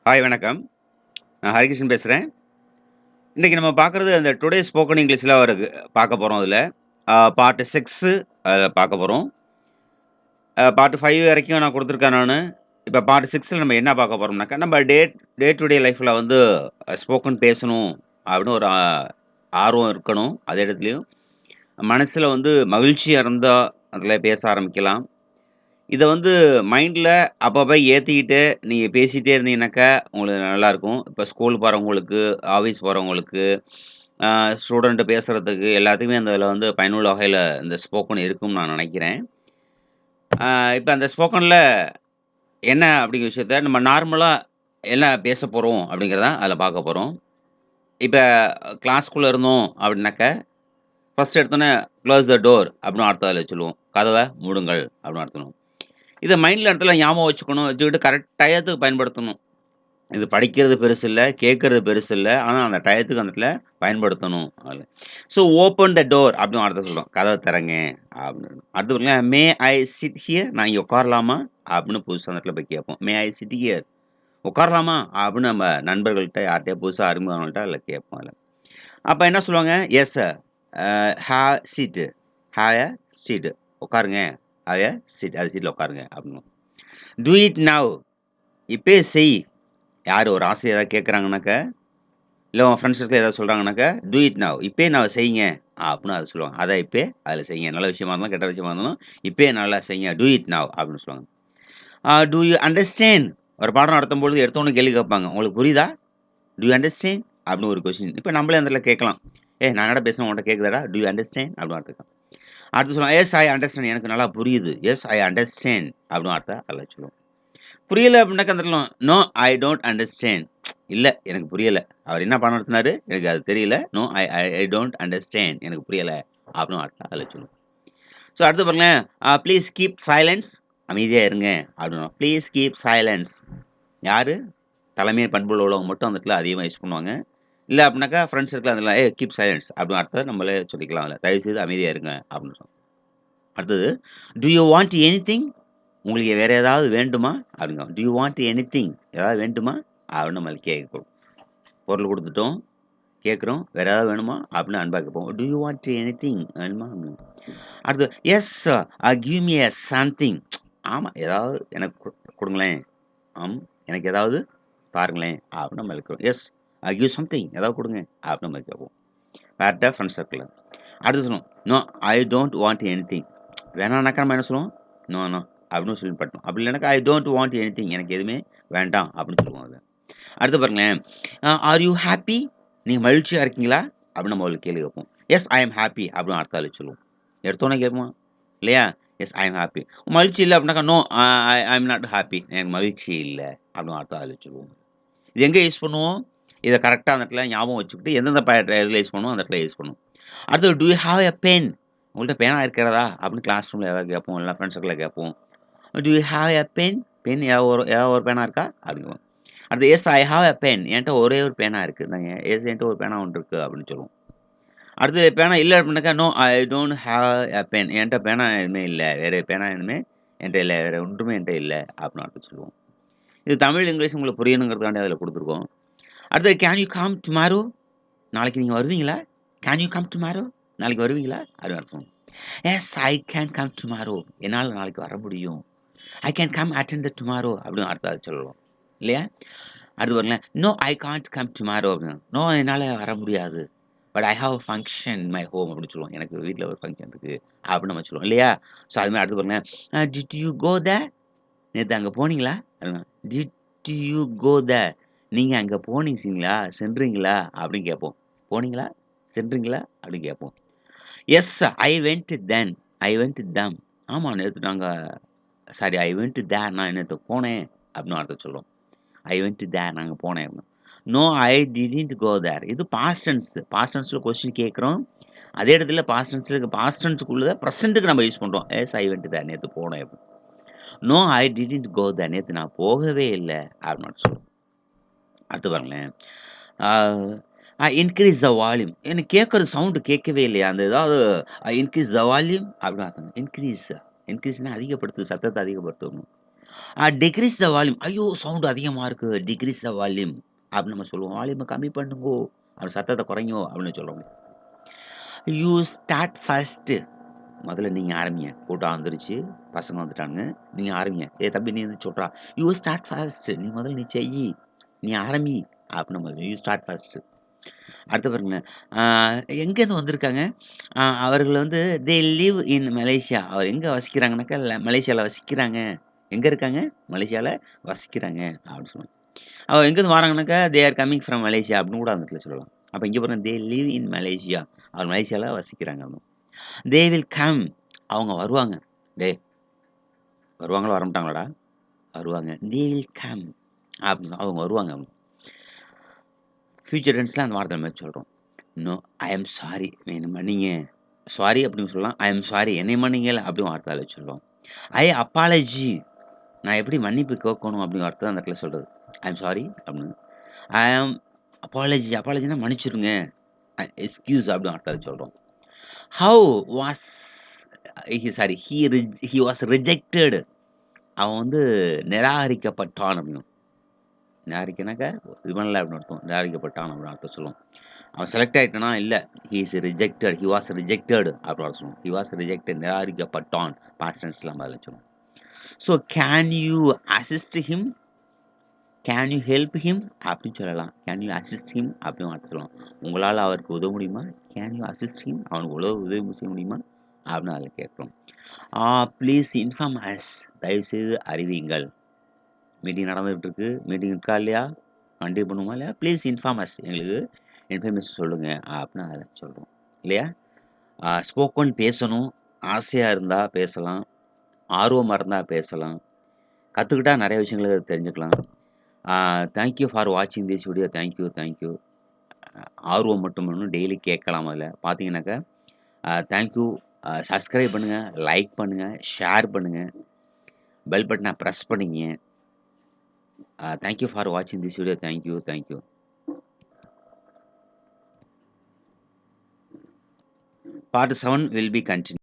Hi வணக்கம். நான் ஹரிகிருஷ்ணன் பேசுறேன். இன்னைக்கு நம்ம பார்க்குறது அந்த டுடே ஸ்போக்கன் இங்கிலீஷ்ல பார்க்க போறோம் அதுல. பார்ட் 6 பார்க்க போறோம். பார்ட் 5 வரைக்கும் நான் குடுத்துருக்கேன் நானு. இப்ப பார்ட் 6ல நம்ம என்ன பார்க்க போறோம்னாக்கா, நம்ம டே டு டே லைஃப்ல ஸ்போக்கன் பேசணும் அப்படின்னு ஒரு ஆர்வம் இருக்கணும். அதே இடத்துலயும் மனசுல மகிழ்ச்சியா இருந்தா அதில பேச ஆரம்பிக்கலாம். இத மைண்ட்ல அப்பப்ப ஏத்திக்கிட்டு, நீங்க பேசிட்டே இருந்தீங்கன்னாக்கா, உங்களுக்கு நல்லாருக்கும். இப்ப ஸ்கூல் போறவங்களுக்கு, ஆஃபீஸ் போறவங்களுக்கு, அ ஸ்டூடண்ட் பேசுறதுக்கு எல்லாத்துக்குமே அந்த இதுல பயனுள்ள வகையில இந்த ஸ்போக்கன் இருக்கும்னு நான் நெனைக்கிறேன். இப்ப அந்த ஸ்போக்கன்ல என்ன அப்படிங்கிற விஷயத்த நம்ம நார்மலா என்ன பேசப் போறோம் அப்படிங்கிறத அதுல பார்க்க போறோம். இப்ப கிளாஸ்க்குள்ள இருந்தோம் அப்படின்னாக்க, ஃபர்ஸ்ட் எடுத்தோனே "குளோஸ் த டோர்" அப்படின்னு அர்த்தம் அதுல சொல்லுவோம். "கதவ மூடுங்கள்" அப்படின்னு அர்த்தம். இத மைண்ட்ல இடத்துல ஞாபகம் வச்சுக்கணும். வச்சுக்கிட்டு கரெக்ட் டயத்துக்கு பயன்படுத்தணும். இது படிக்கிறது பெருசு இல்ல, கேட்கறது பெருசு இல்ல. ஆனா அந்த டயத்துக்கு அந்த இடத்துல பயன்படுத்தணும். ஸோ ஓப்பன் த டோர் அப்படின்னு அர்த்தம் சொல்றோம். கதவ திறங்க அப்படின்னு. அடுத்து பாருங்க, மே ஐ சிட் ஹியர்? நான் இங்க உட்காரலாமா? அப்படின்னு புதுசா அந்த இடத்துல போய் கேட்போம். மே ஐ சிட் ஹியர்? உட்காரலாமா? அப்படின்னு நம்ம நண்பர்கள்ட்ட யார்ட்டயா புதுசா அறிமுகமானவங்கள்ட்ட அதில கேட்போம் அதுல. அப்ப என்ன சொல்லுவாங்க? Yes sir. Have seat. Have a seat. உட்காருங்க. Have a seat. அது சீட்ல உட்காருங்க அப்படின்னு. Do it now. இப்பயே செய். யாரு ஒரு ஆசிரியர் ஏதாவது கேட்கறாங்கனாக்க, இல்ல உன் ஃப்ரெண்ட்ஸ் சர்க்கிள்ல ஏதாவது சொல்றாங்கனாக்க, டூ இட் நவ். இப்பயே நான் செய்யுங்க. அப்படின்னு அத சொல்லுவாங்க. அத இப்பயே அதில செய்யுங்க. நல்ல விஷயமா இருந்தாலும், கெட்ட விஷயமா இருந்தாலும், இப்பயே நல்லா செய்யுங்க. டூ இட் நவ் அப்படின்னு சொல்லுவாங்க. Do you understand? ஒரு பாடம் நடத்தும்பொழுது எடுத்தோனே கேள்வி கேட்பாங்க. உங்களுக்கு புரியுதா? Do you understand? அப்படின்னு ஒரு கொஸ்டின். இப்ப நம்மளே அந்த இடத்துல கேட்கலாம். ஏய் நான் என்னடா பேசுறேன் உன்ட்ட கேட்குதாடா? Two you understand? அப்படின்னு அர்த்தம். அடுத்து சொல்லுவாங்க, எஸ் ஐ அண்டர்ஸ்டாண்ட். எனக்கு நல்லா புரியுது. எஸ் ஐ அண்டர்ஸ்டாண்ட் அப்படின்னு அர்த்தம் அதில சொல்லுவோம். புரியல அப்படின்னாக்க அந்த இடத்துல நோ ஐ டோன்ட் அண்டர்ஸ்டாண்ட். இல்ல எனக்கு புரியல. அவர் என்ன பாடம் நடத்தினாரு? எனக்கு அது தெரியல. No I I I don't understand. எனக்கு புரியல. அப்படின்னு அர்த்தம் அதில சொல்லுவோம். ஸோ அடுத்து பாருங்களேன், ப்ளீஸ் கீப் சைலன்ஸ். அமைதியா இருங்க அப்படின்னும். Please keep silence. யாரு? தலைமை பண்புல உள்ளவங்க மட்டும் அந்த இடத்துல அதிகமா யூஸ் பண்ணுவாங்க. இல்ல அப்படின்னாக்கா ஃப்ரெண்ட்ஸ் சர்க்கிள்ல அந்த இடத்துல கீப் சைலன்ஸ் அப்படின்னு அர்த்தம் நம்மளே சொல்லிக்கலாம் அதுல. தயவு செய்து அமைதியா இருங்க அப்படின்னு சொல்லுவோம். அடுத்தது, டூ யூ வாண்ட் எனிதிங்? உங்களுக்கு வேற ஏதாவது வேண்டுமா? அப்படிங்க. Do you want anything? ஏதாவது வேண்டுமா? அப்படின்னு நம்ம கேட்கிறோம். பொருள் குடுத்துட்டோம். கேட்கிறோம். வேற ஏதாவது வேணுமா? அப்படின்னு அன்பா கேட்போம். Do you want anything? வேணுமா? அப்படின்னு. அடுத்து, yes give me a something. ஆமா, ஏதாவது எனக்கு குடுங்களேன். ஆம், எனக்கு ஏதாவது தாருங்களேன் அப்படின்னு நம்ம கேட்கிறோம். Yes give something. ஏதாவது குடுங்க அப்படின்னு நம்ம கேட்போம். யார்ட்ட? ஃப்ரெண்ட்ஸ் சர்க்கிள்ல. அடுத்து சொல்லுவோம். No I don't want anything. வேணாம்னாக்கா நம்ம என்ன சொல்லுவோம்? நோ, நோ அப்படின்னு சொல்லி பட்டோம். அப்படி இல்லைனாக்கா ஐ டோன்ட் வாண்ட் எனிதிங். எனக்கு எதுவுமே வேண்டாம் அப்படின்னு சொல்லுவோம் அத. அடுத்து பாருங்களேன், ஆர் யூ ஹேப்பி? நீங்க மகிழ்ச்சியா இருக்கீங்களா? அப்படின்னு நம்ம ஒரு கேள்வி கேட்போம். எஸ் ஐ அம் ஹேப்பி அப்படின்னு அர்த்தம் அதுல சொல்லுவோம். எடுத்தோனே கேட்போம் இல்லையா? Yes I am happy. மகிழ்ச்சி இல்ல அப்படின்னாக்கா no I am not happy. எனக்கு மகிழ்ச்சி இல்ல அப்படின்னு அர்த்தம் அதுல சொல்லுவோம். இது எங்க யூஸ் பண்ணுவோம்? இத கரெக்ட்டா அந்த இடத்துல ஞாபகம் வச்சுக்கிட்டு எந்தெந்த இடத்துல யூஸ் பண்ணுவோம், அந்த இடத்துல யூஸ் பண்ணுவோம். அடுத்தது, do you have a pen? உங்கள்ட்ட பேனா இருக்கிறதா? அப்படின்னு கிளாஸ் ரூம்ல ஏதாவது கேட்போம். இல்ல ஃப்ரெண்ட்ஸ் சர்க்கிள்ல கேட்போம். Do you have a pen? Pen ஏதாவது ஒரு பேனா இருக்கா? அப்படிங்குவோம். அடுத்து, yes I have a pen. என்ட்ட ஒரே ஒரு பேனா இருக்கு. எஸ் என்ட்ட ஒரு பேனா ஒண்ணு இருக்கு அப்படின்னு சொல்லுவோம். அடுத்து பேனா இல்ல அப்படின்னாக்கா, no I don't have a pen. என்ட்ட பேனா எதுவுமே இல்ல. வேற பேனா எதுவுமே என்ட்ட இல்ல. வேற ஒன்றுமே என்ட்ட இல்ல அப்படின்னு அர்த்தம் சொல்லுவோம். இது தமிழ், இங்கிலீஷ் உங்களுக்கு புரியணுங்கிறதுக்காண்டி அதில குடுத்துருக்கோம். அடுத்தது, கேன் யூ கம் டுமாரோ? நாளைக்கு நீங்க வருவீங்களா? Can you come tomorrow? நாளைக்கு வருவீங்களா? அப்படின்னு அர்த்தம். Yes I can come tomorrow. என்னால நாளைக்கு வர முடியும். I can come attend the tomorrow அப்படின்னு அர்த்தம் சொல்லுவோம். இல்லையா? அடுத்து பாருங்களேன், no I can't come tomorrow அப்படின்னு. நோ என்னால வர முடியாது. But I have function in my home அப்படின்னு சொல்லுவோம். எனக்கு வீட்ல ஒரு ஃபங்ஷன் இருக்கு அப்படின்னு நம்ம சொல்லுவோம். இல்லையா? ஸோ அது மாரி அடுத்து பாருங்களேன், டிட் யூ கோ தேர்? நேத்து அங்க போனீங்களா? அப்படின்னா, டிட் யூ கோ தேர்? நீங்க அங்க போனீங்களா? சென்றீங்களா? அப்படின்னு கேட்போம். போனீங்களா? சென்றீங்களா? அப்படின்னு கேட்போம். Yes I went then. I went them. ஆமா நேத்து நாங்க சாரி ஐ வென்ட் தேர். நான் நேத்து போனேன் அப்படின்னு அர்த்தம் சொல்லுவோம். I went there. நாங்க போனேன் அப்படின்னு. No I didn't go there. இது பாஸ்ட் டென்ஸ். பாஸ்ட் டென்ஸ்ல கொஸ்டின் கேட்கிறோம். அதே இடத்துல பாஸ்ட் டென்ஸ்க்குள்ள பிரசன்ட்க்கு நம்ம யூஸ் பண்றோம். Yes I went there. நேத்து போனேன் அப்படின்னு. No I didn't go there. நேத்து நான் போகவே இல்ல அப்படின்னு சொல்லுவோம். அடுத்து பாருங்களேன். Ah increase the volume. எனக்கு கேட்கறது சவுண்ட் கேட்கவே இல்லையா? அந்த ஏதாவது இன்கிரீஸ் த வால்யூம் அப்படின்னு அர்த்தம். இன்கிரீஸ்னா அதிகப்படுத்து, சத்தத்த அதிகப்படுத்தணும். Degrees the volume. ஐயோ! சவுண்ட் அதிகமா இருக்கு. டிக்ரீஸ் த வால்யூம் அப்படின்னு நம்ம சொல்லுவோம். வால்யூம கம்மி பண்ணுங்கோ. அப்படி சத்தத்த குறைங்கோ அப்படின்னு சொல்லுவோம். You start first. முதல்ல நீங்க ஆரம்பிங்க. கூட்டம் வந்துருச்சு. பசங்க வந்துட்டானுங்க. நீங்க ஆரம்பிங்க. ஏய் தம்பி நீ எந்திரிச்சு சொல்றா. You start first. நீ முதல்ல நீ செய்யி. நீ ஆரம்பி. அப்படின்னு நம்ம யூ ஸ்டார்ட் ஃபர்ஸ்ட். அடுத்து பாருங்க. ஆ எங்கேருந்து வந்திருக்காங்க? அவர்கள் வந்து தே லிவ் இன் மலேசியா. அவர் எங்க வசிக்கிறாங்கனாக்கா, மலேசியால வசிக்கிறாங்க. எங்க இருக்காங்க? மலேசியால வசிக்கிறாங்க அப்படின்னு சொல்லுவாங்க. அவ எங்கேருந்து வராங்கனாக்கா, they are coming from Malaysia அப்படின்னு கூட அந்த இடத்துல சொல்லலாம். அப்ப இங்க பாருங்க தே லிவ் இன் மலேசியா. அவர் மலேசியால வசிக்கிறாங்க அப்படின்னு. They will come. அவங்க வருவாங்க. டேய் வருவாங்களா? வரமாட்டாங்களாடா? வருவாங்க. தே வில் கம் அப்படின்னு அவங்க வருவாங்க அப்படின்னு. ஃபியூச்சர் டென்ஸ்ல அந்த வார்த்தை நம்ம சொல்றோம். No I am sorry. என்னை மன்னிங்க. சாரி அப்படின்னு சொல்லலாம். I am sorry. என்னை மன்னிங்கள் அப்படின்னு வார்த்தையில சொல்றோம். I apology. நான் எப்படி மன்னிப்பு கேட்கணும் அப்படின்னு வார்த்தை அந்த இடத்துல சொல்றது. ஐ அம் சாரி அப்படின்னு. ஐ அம் அப்பாலஜி. அப்பாலஜினா மன்னிச்சிருங்க. எக்ஸ்கியூஸ் அப்படின்னு வார்த்தையில சொல்றோம். How was sorry he was rejected. அவன் வந்து நிராகரிக்கப்பட்டான் அப்படின்னு. நிராகரிக்கனாக்கா இது பண்ணல அப்படின்னு அர்த்தம். நிராகரிக்கப்பட்டான் அப்படின்னு அர்த்தம் சொல்லுவோம். அவன் செலக்ட் ஆயிட்டானா இல்ல. He is rejected. He was rejected அப்படின்னு சொல்லுவோம். He was rejected. நிராகரிக்கப்பட்டான். பாஸ்ட் டென்ஸ்ல நம்ம அதில் சொல்லுவோம். So can you assist him? Can you help him அப்படின்னு சொல்லலாம். கேன் யூ அசிஸ்ட் ஹிம் அப்படின்னு வார்த்தை சொல்லலாம். உங்களால் அவருக்கு உதவ முடியுமா? Can you assist him? அவனுக்கு உதவி செய்ய முடியுமா அப்படின்னு அதில் கேட்குறோம். Please inform us. தயவுசெய்து அறிவியுங்கள். மீட்டிங் நடந்துகிட்டு இருக்கு. மீட்டிங் இருக்கா இல்லையா? கண்டினியூ பண்ணுமா இல்லையா? Please inform us. எங்களுக்கு இன்ஃபர்மேஷன் சொல்லுங்க அப்படின்னு அதில் சொல்கிறோம் இல்லையா? ஸ்போக்கன் பேசணும். ஆசையாக இருந்தால் பேசலாம். ஆர்வமாக இருந்தால் பேசலாம். கற்றுக்கிட்டா நிறைய விஷயங்களை தெரிஞ்சுக்கலாம். தேங்க்யூ ஃபார் வாட்சிங் திஸ் வீடியோ. தேங்க்யூ. ஆர்வம் மட்டும் இன்னும் டெய்லி கேட்கலாம் அதில் பார்த்தீங்கன்னாக்கா. தேங்க்யூ. சப்ஸ்கிரைப் பண்ணுங்கள், லைக் பண்ணுங்கள், ஷேர் பண்ணுங்கள், பெல் பட்டனை ப்ரெஸ் பண்ணிங்க. தேங்க்யூ ஃபார் வாட்சிங் this video. Thank you. Part 7 will be continued.